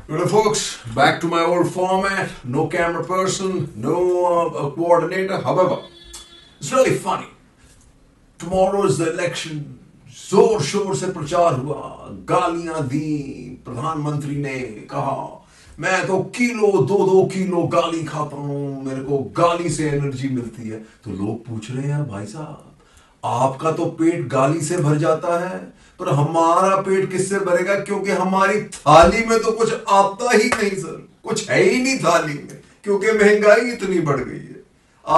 Well, folks, back to my old format. No camera person, no coordinator. However, it's really funny. Tomorrow is the election. जोर शोर से प्रचार हुआ, गालियां दी, प्रधानमंत्री ने कहा मैं तो किलो दो दो किलो गाली खाता हूं, मेरे को गाली से एनर्जी मिलती है। तो लोग पूछ रहे हैं भाई साहब, आपका तो पेट गाली से भर जाता है, पर हमारा पेट किससे भरेगा? क्योंकि हमारी थाली में तो कुछ आता ही नहीं सर, कुछ है ही नहीं थाली में, क्योंकि महंगाई इतनी बढ़ गई है।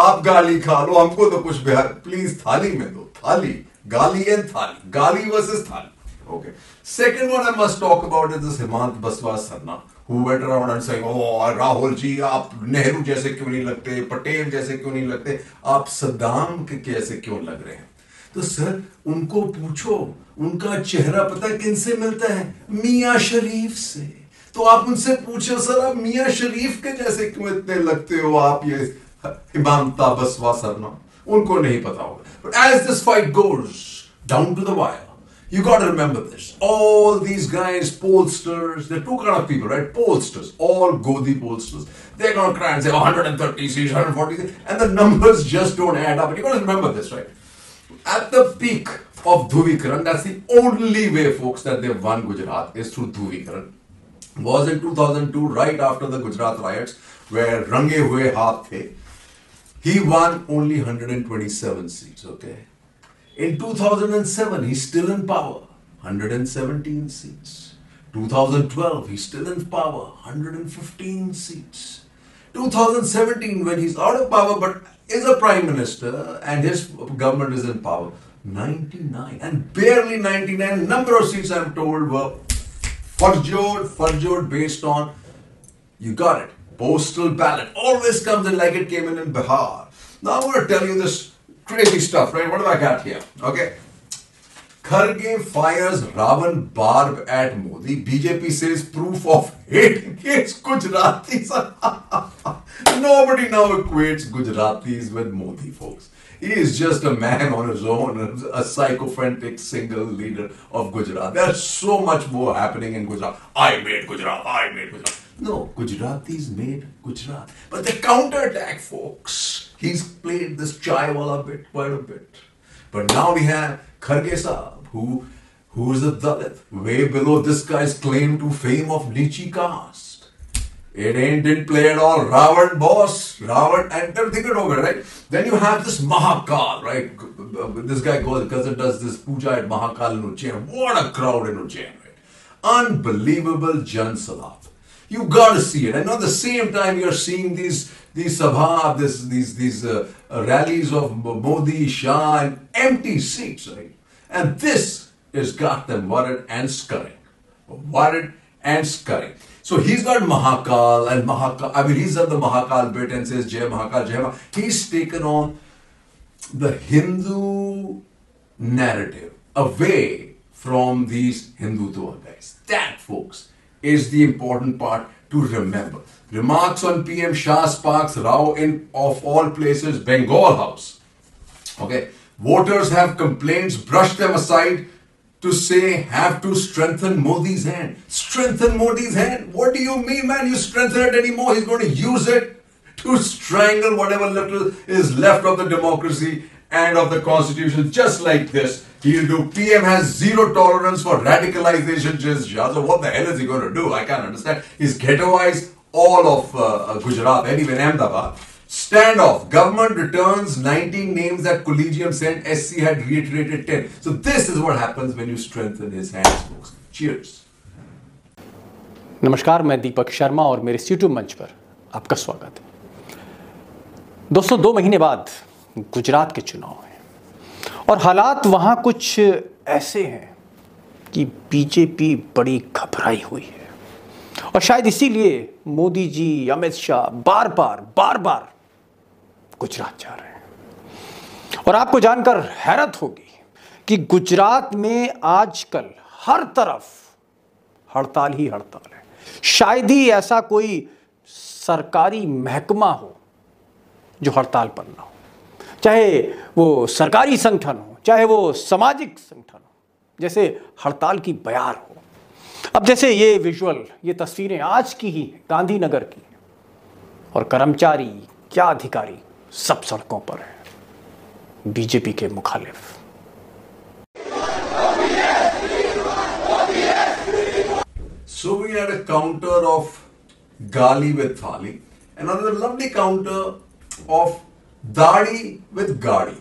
आप गाली खा लो, हमको तो कुछ प्लीज थाली में दो। थाली, गाली एंड थाली, गाली वर्सेस थाली। Okay. Second one I must talk about is this Himant Baswa Sarna, who went around and saying, "Oh, Rahul जी, आप नेहरू जैसे क्यों नहीं लगते, पटेल जैसे क्यों नहीं लगते, आप सद्दाम के कैसे क्यों लग रहे हैं?" तो सर उनको पूछो, उनका चेहरा पता है किनसे मिलता है? मियां शरीफ से। तो आप उनसे पूछो सर, आप मियां शरीफ के जैसे क्यों इतने लगते हो आप? ये हिमांता बसवा सरना, उनको नहीं पता होगा। But as this fight goes down to the wire, you got to remember this. All these guys, pollsters, there are two kind of people, right? Pollsters, all Godi pollsters. They're going to cry and say, oh, 130 seats, 140 seats, and the numbers just don't add up. And you got to remember this, right? At the peak of Dhuvikaran, that's the only way, folks, that they've won Gujarat is through Dhuvikaran. Was in 2002, right after the Gujarat riots, where Range Hue Haath the. He won only 127 seats, okay? In 2007, he's still in power, 117 seats. 2012, he's still in power, 115 seats. 2017, when he's out of power but is a prime minister and his government is in power, 99. And barely 99. Number of seats, I'm told, were fudged based on, you got it, postal ballot. Always comes in like it came in Bihar. Now I'm going to tell you this crazy stuff, right? What have I got here? Okay. Khatre fires Ravan barb at Modi. BJP says proof of hate against Gujaratis. Nobody now equates Gujaratis with Modi, folks. He is just a man on his own, a psychophantic single leader of Gujarat. There's so much more happening in Gujarat. I made Gujarat, I made Gujarat. No, Gujaratis made Gujarat. But the counterattack, folks, he's played this chai wala bit quite a bit. But now we have Khatre Saab, who is a Dalit, way below this guy's claim to fame of Lychee caste. It didn't play at all. Ravan boss, Ravan, and think it over, right? Then you have this Mahakal, right? This guy goes, because it does this puja at Mahakal in Ujjain. What a crowd in Ujjain, right? Unbelievable Jan Salat. You got to see it. And at the same time, you're seeing these sabha, these rallies of Modi, Shah, and empty seats, right? And this has got them worried and scurrying. Worried and scurrying. So he's got Mahakal and Mahakal. I mean, he's done the Mahakal bit and says Jai Mahakal, Jai Mahakal. He's taken on the Hindu narrative away from these Hindutva guys. That, folks, is the important part to remember. Remarks on PM Shah sparks row in, of all places, Bengal House. Okay, voters have complaints, brush them aside to say have to strengthen Modi's hand. Strengthen Modi's hand? What do you mean, man? You strengthen it anymore? He's going to use it to strangle whatever little is left of the democracy and of the constitution, just like this. He'll do. PM has zero tolerance for radicalization. So what the hell is he going to do? I can't understand. He's ghettoized all of Gujarat, and even Ahmedabad. Standoff. Government returns 19 names that Collegium sent. SC had reiterated 10. So this is what happens when you strengthen his hands, folks. Cheers. नमस्कार, मैं दीपक शर्मा और मेरे YouTube मंच पर आपका स्वागत है। दोस्तों, 2 महीने बाद गुजरात के चुनाव हैं और हालात वहाँ कुछ ऐसे हैं कि बीजेपी बड़ी घबराई हुई है और शायद इसीलिए मोदी जी, अमित शाह बार बार गुजरात जा रहे हैं। और आपको जानकर हैरत होगी कि गुजरात में आजकल हर तरफ हड़ताल ही हड़ताल है। शायद ही ऐसा कोई सरकारी महकमा हो जो हड़ताल पर ना हो, चाहे वो सरकारी संगठन हो, चाहे वो सामाजिक संगठन हो, जैसे हड़ताल की बयार हो। अब जैसे ये विजुअल, ये तस्वीरें आज की ही गांधीनगर की, और कर्मचारी क्या अधिकारी सब सड़कों पर है बीजेपी के मुखालिफ। So we had a counter of gali with thali, and another lovely counter of dadi with gadi.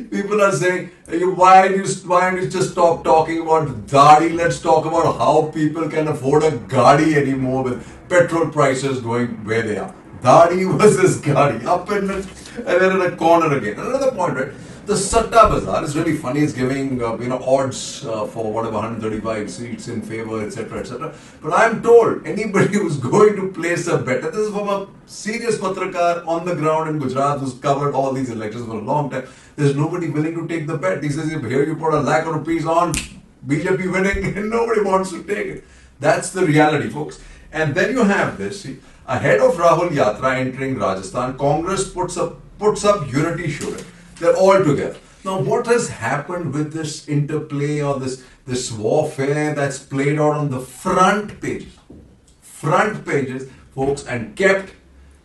People are saying, why don't you just stop talking about dadi? Let's talk about how people can afford a gadi anymore with petrol prices going where they are. Dadi versus gadi, up in it, and then in a corner again. Another point, right? The Satta Bazaar is really funny. It's giving odds for whatever 135 seats in favor, etc., etc. But I'm told anybody who's going to place a bet, this is from a serious patrakar on the ground in Gujarat who's covered all these elections for a long time. There's nobody willing to take the bet. He says, here you put ₹1 lakh on BJP winning, and nobody wants to take it. That's the reality, folks. And then you have this. See, ahead of Rahul Yatra entering Rajasthan, Congress puts up unity show. They're all together. Now, what has happened with this interplay or this warfare that's played out on the front pages, folks, and kept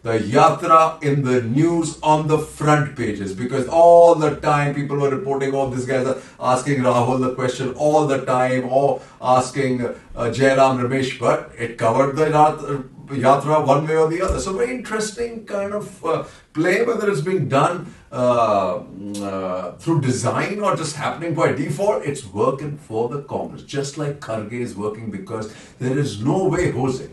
the Yatra in the news on the front pages, because all the time people were reporting, oh, these guys are asking Rahul the question all the time, or asking Jairam Ramesh, but it covered the Yatra one way or the other. So very interesting kind of play, whether it's being done through design or just happening by default. It's working for the Congress, just like Kharge is working, because there is no way, Jose,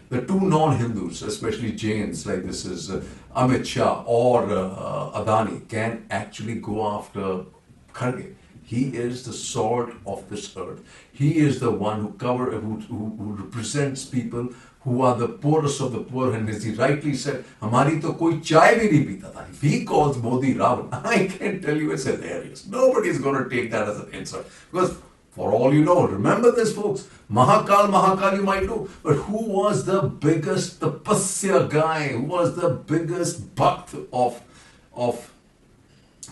the two non-Hindus, especially Jains, like this is Amit Shah or Adani, can actually go after Kharge. He is the salt of this earth. He is the one who represents people who are the poorest of the poor. And as he rightly said, "Hamari to koi chai bhi nahi pita tha." If he calls Modi Ravan, I can tell you it's hilarious. Nobody is going to take that as an insult, because for all you know, remember this, folks, Mahakal you might know, but who was the biggest tapasya guy? Who was the biggest bhakt of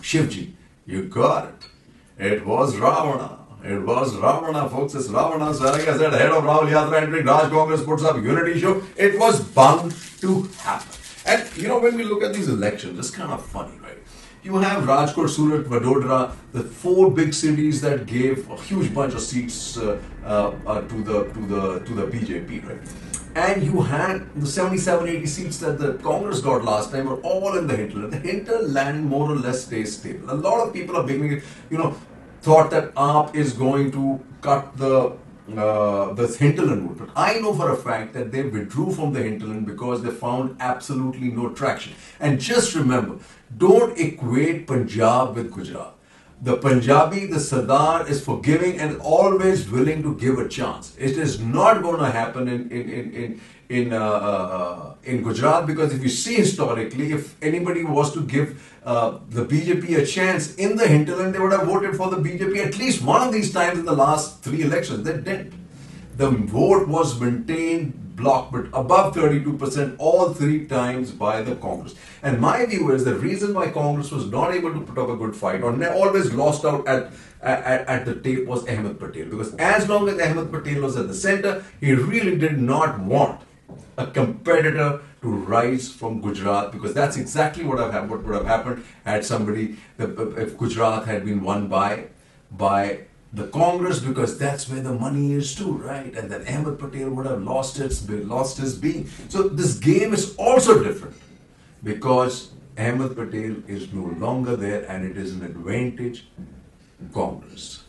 Shivji? You got it. It was Ravana. It was Ravana, folks. It's Ravana. So like I said, head of Rahul Yatra entering Raj Congress puts up unity show. It was bound to happen. And you know, when we look at these elections, it's kind of funny, right? You have Rajkot, Surat, Vadodara, the four big cities that gave a huge bunch of seats to the BJP, right? And you had the 77, 80 seats that the Congress got last time were all in the hinterland. The hinterland more or less stays stable. A lot of people are beginning, thought that AAP is going to cut the hinterland route. But I know for a fact that they withdrew from the hinterland because they found absolutely no traction. And just remember, don't equate Punjab with Gujarat. The Punjabi, the Sardar, is forgiving and always willing to give a chance. It is not going to happen in Gujarat, because if you see historically, if anybody was to give the BJP a chance in the hinterland, they would have voted for the BJP at least one of these times in the last 3 elections. They didn't. The vote was maintained blocked, but above 32% all 3 times by the Congress. And my view is the reason why Congress was not able to put up a good fight, or always lost out at the tape, was Ahmed Patel. Because as long as Ahmed Patel was at the center, he really did not want a competitor to rise from Gujarat, because that's exactly what would have happened had if Gujarat had been won by the Congress, because that's where the money is too, right? And then Ahmed Patel would have lost his being. So this game is also different, because Ahmed Patel is no longer there, and it is an advantage Congress.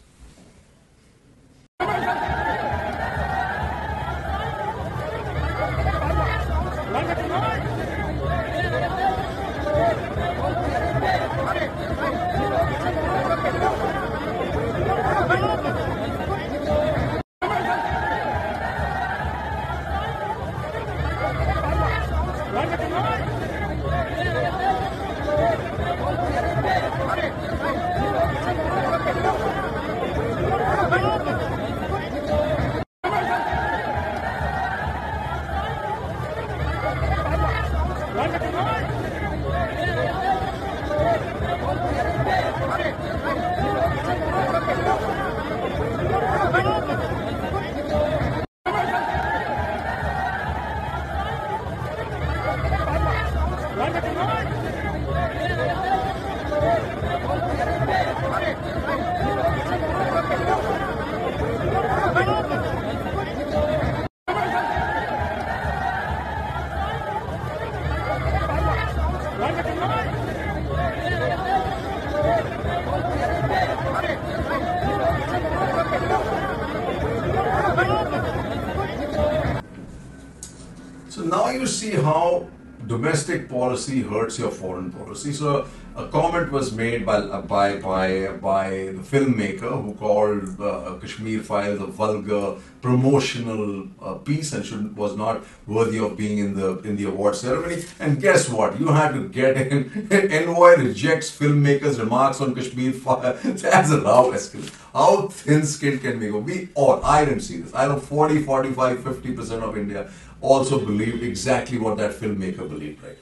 you see how domestic policy hurts your foreign policy? So a comment was made by the filmmaker who called Kashmir Files a vulgar promotional piece and was not worthy of being in the award ceremony. And guess what? You had to get in. NY rejects filmmakers' remarks on Kashmir Files. That's a row escalate. How thin-skinned can we go? I didn't see this. I know 40, 45, 50% of India also believed exactly what that filmmaker believed, right?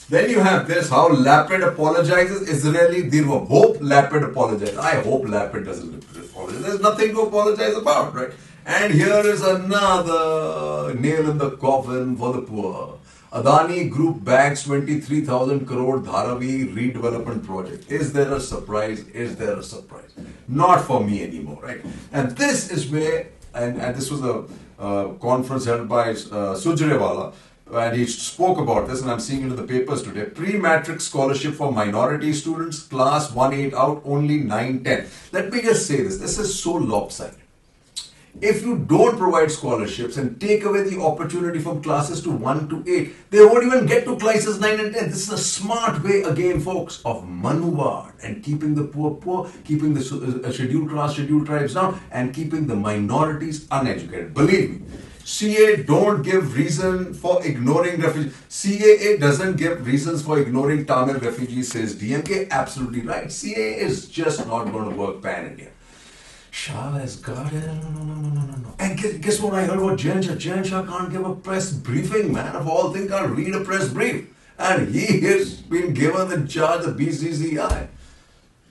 Then you have this, how Lapid apologizes. Israeli Dirva. Hope Lapid apologizes. I hope Lapid doesn't apologize. There's nothing to apologize about, right? And here is another nail in the coffin for the poor. Adani Group backs 23,000 crore Dharavi redevelopment project. Is there a surprise? Is there a surprise? Not for me anymore, right? And this is where, and this was a conference held by Sujrewala, and he spoke about this, and I'm seeing it in the papers today. Pre-matric scholarship for minority students, class 1-8 out, only 9-10. Let me just say this. This is so lopsided. If you don't provide scholarships and take away the opportunity from classes to 1 to 8, they won't even get to classes 9 and 10. This is a smart way, again, folks, of maneuver and keeping the poor, keeping the scheduled class, scheduled tribes down, and keeping the minorities uneducated. Believe me, CA don't give reason for ignoring refugees. CAA doesn't give reasons for ignoring Tamil refugees, says DMK. Absolutely right. CAA is just not going to work pan-India. Shah has got it. No. And guess what I heard about Jain Shah? Jain Shah can't give a press briefing, man. Of all things, can't read a press brief. And he has been given the charge of BCCI.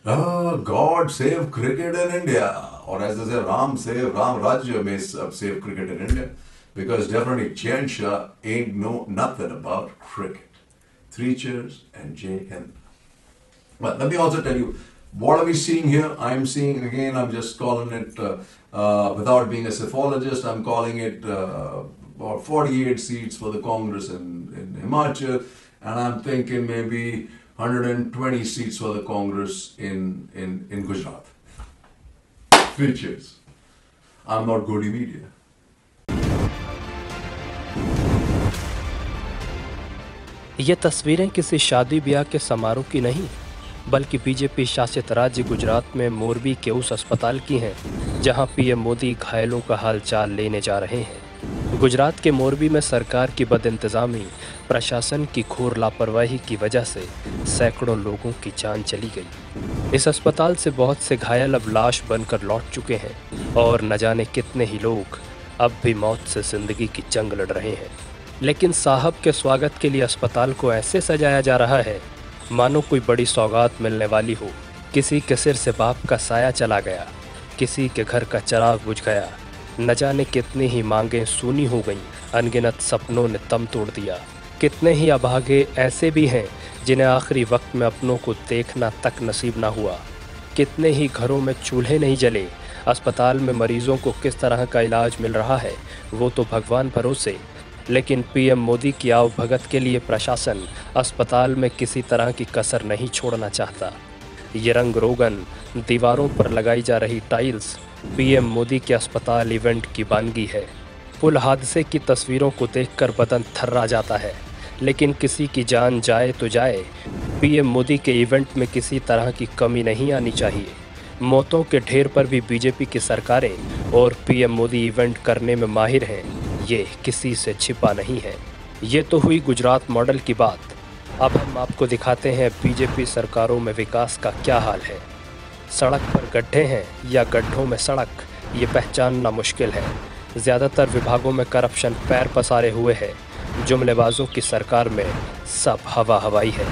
God save cricket in India. Or as they say, Ram Rajya may save cricket in India. Because definitely Jain Shah ain't know nothing about cricket. 3 cheers and Jai Hind. But let me also tell you, what are we seeing here? I'm seeing, again, I'm just calling it, without being a psephologist, I'm calling it about 48 seats for the Congress in Himachal, and I'm thinking maybe 120 seats for the Congress in Gujarat. 3 cheers. I'm not Godi Media. ये तस्वीरें किसी शादी ब्याह के समारोह की नहीं, बल्कि बीजेपी शासित राज्य गुजरात में मोरबी के उस अस्पताल की हैं जहां पीएम मोदी घायलों का हालचाल लेने जा रहे हैं। गुजरात के मोरबी में सरकार की बदइंतजामी, प्रशासन की घोर लापरवाही की वजह से सैकड़ों लोगों की जान चली गई। इस अस्पताल से बहुत से घायल अब लाश बनकर लौट चुके हैं और न जाने कितने ही लोग अब भी मौत से ज़िंदगी की जंग लड़ रहे हैं। लेकिन साहब के स्वागत के लिए अस्पताल को ऐसे सजाया जा रहा है मानो कोई बड़ी सौगात मिलने वाली हो। किसी के सिर से बाप का साया चला गया, किसी के घर का चिराग बुझ गया, न जाने कितनी ही मांगें सूनी हो गईं, अनगिनत सपनों ने दम तोड़ दिया। कितने ही अभागे ऐसे भी हैं जिन्हें आखिरी वक्त में अपनों को देखना तक नसीब ना हुआ। कितने ही घरों में चूल्हे नहीं जले। अस्पताल में मरीजों को किस तरह का इलाज मिल रहा है वो तो भगवान भरोसे, लेकिन पीएम मोदी की आवभगत के लिए प्रशासन अस्पताल में किसी तरह की कसर नहीं छोड़ना चाहता। ये रंग रोगन, दीवारों पर लगाई जा रही टाइल्स पीएम मोदी के अस्पताल इवेंट की वानगी है। पुल हादसे की तस्वीरों को देखकर बदन थर्रा जाता है, लेकिन किसी की जान जाए तो जाए, पीएम मोदी के इवेंट में किसी तरह की कमी नहीं आनी चाहिए। मौतों के ढेर पर भी बीजेपी की सरकारें और पीएम मोदी इवेंट करने में माहिर हैं, ये किसी से छिपा नहीं है। ये तो हुई गुजरात मॉडल की बात। अब हम आपको दिखाते हैं बीजेपी सरकारों में विकास का क्या हाल है। सड़क पर गड्ढे हैं या गड्ढों में सड़क, ये पहचानना मुश्किल है। ज़्यादातर विभागों में करप्शन पैर पसारे हुए है। जुमलेबाजों की सरकार में सब हवा हवाई है।